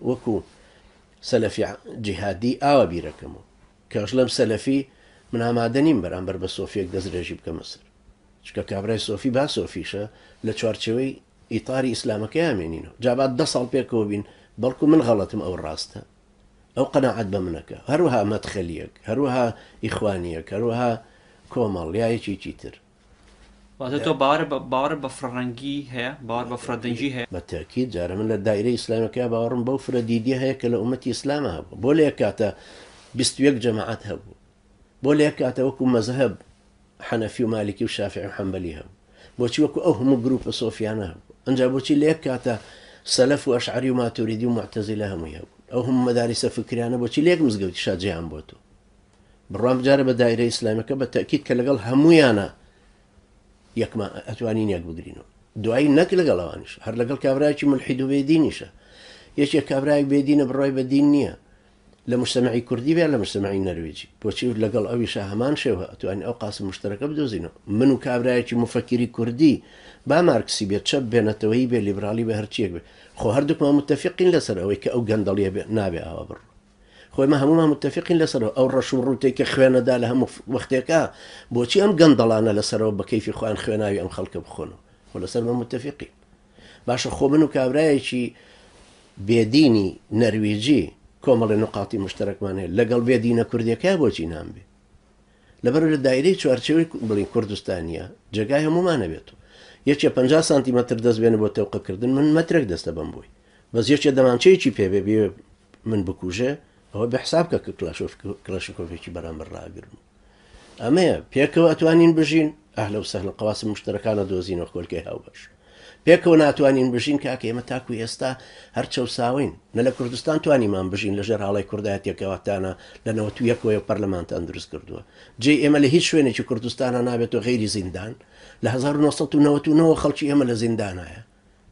وەکو سەلەفی جیهادی ئاوە بیرەکەمەوە کەش لەم سەلەفی من ئامادە نیم بەرامبەر بە سۆفیەک دەستدرێژی بکە مەسەر چکە کابرای سۆفی با سۆفیشە لە چوارچەوەی ئیتاری ئیسلامەکە یامێنینەوە جابات 10 ساڵ پێکەوە بین بەڵکو من غەڵەتم ئەو ڕاستە ئەو قەناعەت بە منەکە هەروەها مەدخەلیەک هەروەها ئیخوانیەک هەروەها کۆمەڵ یایەکی چیتر تۆ باوەڕ بە فرەنگی هەیە باوەڕ بە فرەدەنجی هەیە بە تاکید جارە من لە دایرەی ئیسلامەکە باوەڕم بەو فرەدیدی هەیە کە لە ئومەتی ئیسلامە هەبوو بۆ لە یەک کاتە 21 جەماعەت هەبوو بۆ لە یەک کاتە وەکو مەزهەب حەنەفی و مالکی و شافعی و حەنبەلی هەبوو بۆچی وەکو ئەو هەموو گروپە سۆفیانە هەبوو ئەنجا بۆچی لە یەک کاتە سەلەف و ئەشعەری و ماتوریدی و معتەزیلە هەمووی هەبوو ئەو هەموو مەدارسە فکریانە بۆچی لە یەک مزگەوتی شاجیان بۆ تۆ بڕوام بجارە بە دایرەی ئیسلامەکە بە تاکید کە لەگەڵ هەموویانە یەکمان ئەتوانین یەک بگرینەوە دوایی نەک لەگەڵەوانیش هەر لەگەڵ کابراایکی ملحید و بێدینیشە یەکێک کابراایك بێدینە بڕای بەدین نییە لە مجتەمەعی کوردی بێ لە مجتەمەعی نەروێجی بۆچی لەگەڵ ئەویشە هەمان شێوە ئەتوانین ئەو قاسم مشتەرەکە بدۆزینەوە من و کابراایکی مفەکری کوردی با مارکسی بێت چەپ بێنەتەوەی بێ لیبرالی بە هەرچیەک بێ خۆ هەردووکمان متتەفقین لەسەر ئەوەی کە ئەو گەندەڵیە نابێ ئاوا بڕ خۆی مە هەمومان متتەفقین لەسەرەوە ئەو ڕەش و ڕوتێککە خوێنەدا لە هەموو وەختێکە بۆچی ئەم گەندەڵانە لەسەرەوە بە کەیفی خۆیان خوێناوی ئەم خەڵکە بخۆنەوە خۆ لەسەر مە متتەفقین باشە خۆ من و کابراایەکی بێدینی نەروێجی کۆمەڵی نقاتی مشتەرەکمان هەیە لەگەڵ بێدینە کوردیەکە بۆچی نامبێ لەبەر لە دایرەی چوارچەوەی بڵین کوردستانیە جێگای هەمومانە بێتەوە یەکێ 50 سانتیمەتر دەست بێنە بۆ تەوقەکردن من مەترێک دەستە بم بووی بەس یەکێ دەمانچەیەکی پێبێ بێ من بکوژێ ئەوە بەحساب کە کلاشۆفێکی بەرامبەر ڕاگرن ئەمەیە پێکەوە ئەتوانین بژین ئەهلە و سەهلە قەواسم مشتەرەکانە دۆزینەوە کۆلکەی هاوبەش پێکەوە ناتوانین بژین کاکە ئێمە تاکو ئێستا هەر چەساوین نە لە کوردستان توانیمان بژین لەژێر هاڵی کوردایەتێکەوەتانە لە 91ەوە پەرلەمانتان دروست کردووە جێ ئێمە لە هیچ شوێنێکی کوردستانە نابێتەوە غیری زیندان لە 1999 خەڵکی ئێمە لە زیندانایە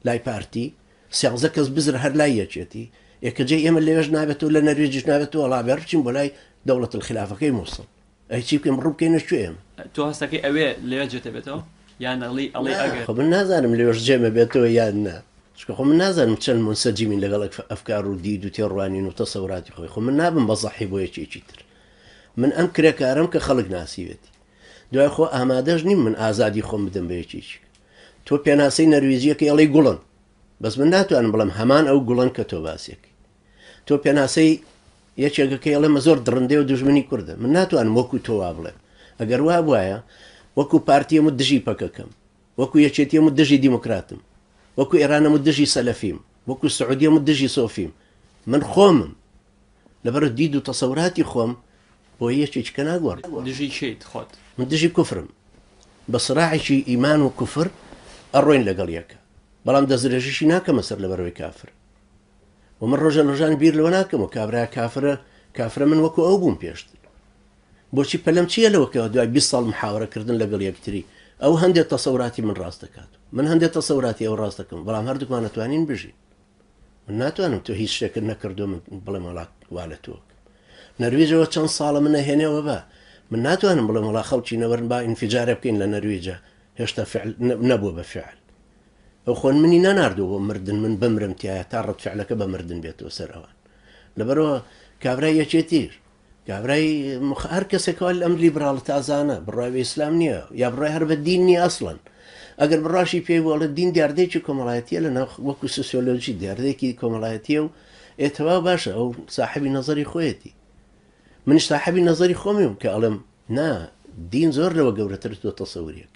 لای پارتی 13 کەس بزر هەر لای یەکێتی ئێکە جێ ئێمە لێوێژ نابێتەوە لە نەروێجیش نابێتەوە وڵا بچین بۆ لای دەوڵەت الخلافەکەی مووسڵ ئەی چی بکەم ڕوو بکەینە کوێ ئێمە تۆ هەستەکەی ئەوێ لێوێ جێتە بێتەوە یان ئەڵێ ئەگەر خۆ من نازانم لێوێژ جێمە بێتەوە یان نە چکە خۆ من نازانم چەند منسەجیمین لەگەڵ ئەفکار و دید و تێڕوانین و تەسەوراتی خۆی خۆ من نابم بە زەحی بۆ یەکێکی تر من ئەم کرێکارم کە خەڵک ناسیوێتی دوای خۆ ئامادەش نیم من ئازادی خۆم بدەم بە یەکێکی تۆ پێناسەی نەروێجیەکە ئەڵێ گوڵن بەس من ناتوانم بڵم هەمان ئەو گوڵن کە تۆ باسیەکەی تۆ پێناسەی یەکێکەکەی ئەڵێ مە زۆر دڕندێ و دوژمنی کووردە من ناتوانم وەکو تۆ وا بڵێم ئەگەر وا بواە وەکو پارتیەم و دژی پەکەکەم وەکو یەکێتیەم و دژی دیموکراتم وەکو ئێرانەم و دژی سەلەفیم وەکو سعودیەم و دژی سۆفیم من خۆمم لەبەر دید و تەسەوراتی خۆم بۆ یەکێککە ناگوەڕ دژی شێت خۆت من دژی کوفرم بە سراحێکی ئیمان و کوفر ئەڕۆین لەگەڵ یەکە بەڵام دەزرێژیشی ناکەمە سەر لەبەرەوەی کافر و من ڕۆژە ڕۆژان بیر لەوە ناکەم و کابرا کافرە من وەکو ئەو بووم پێشتر بۆچی پەلەم چییە لەوەکەوە دوای 20 ساڵ محاورەکردن لەگەڵ یەکتری ئەو هەندێک تەسەوراتی من ڕاست دەکات من هەندێک تەسەوراتی ئەو ڕاست دەکەم بەڵام هەردووکمان ناتوانین بژین من ناتوانم تۆ هیچ شتێکت نەکردو من بڵێم وڵات وا لە تۆ نەروێژەوە چەند ساڵە من نەهێنێەوە بە من ناتوانم بڵێم وڵا خەڵکی نەوەرن با ئینفجارە بکەین لە نەروێجە هێشتا نەبووە بە فعل ئەو خۆن منی نەناردووە مردن من بمرم تایە تا ڕەت فعلەکە بە مردن بێتەوە سەر ئەوان لەبەرەوە کابرای یەکێتیر کابرای هەر کەسێکەوە ئەم لیبراڵە تازانە بڕای ئیسلام نییە یا بڕای هەر بە دین نیە ئەسڵەن ئەگەر بڕاشی پێی وڵە دین دیاردەیەکی کۆمەڵایەتیە لە وەکو سوسیۆلۆژی دیاردەیەکی کۆمەڵایەتیە و ئێتەوا باشە ئەو ساحبی نەزەری خۆیەتی منیش ساحبی نەزەری خۆمیم کە ئەڵم نا دین زۆر لەوە گەورەتر تۆ تەسەوریەک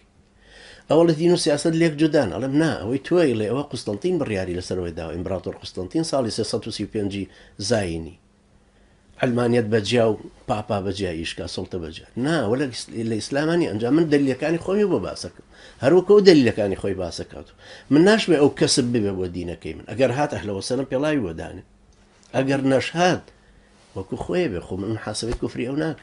ئەوە لە دین و سیاست لێک جودان ئەڵم نا ئەوەی تۆی لێ ئەوە قوستەنتین بڕیاری لەسەرەوەی داوە ئیمبراتۆر قوستەنتین ساڵی 335 زاینی علمانیت بەجیا و پاپا بەجیا ئیشکا سڵتە بەجیا ناوە لە ئیسلامانی ئەنجام من دلیلەکانی خۆمی بۆ باسەکەم هەروەکە ئەو دلیلەکانی خۆی باسەکات من ناشوێ ئەو کەسب ببێ بۆ دینەکەی من ئەگەر هات ئەهلە وەسەلەم پێڵاوی بۆدانێ ئەگەر نەشهات وەکو خۆی بێ خۆ من حاسەبەی کوفری ئەو ناکەم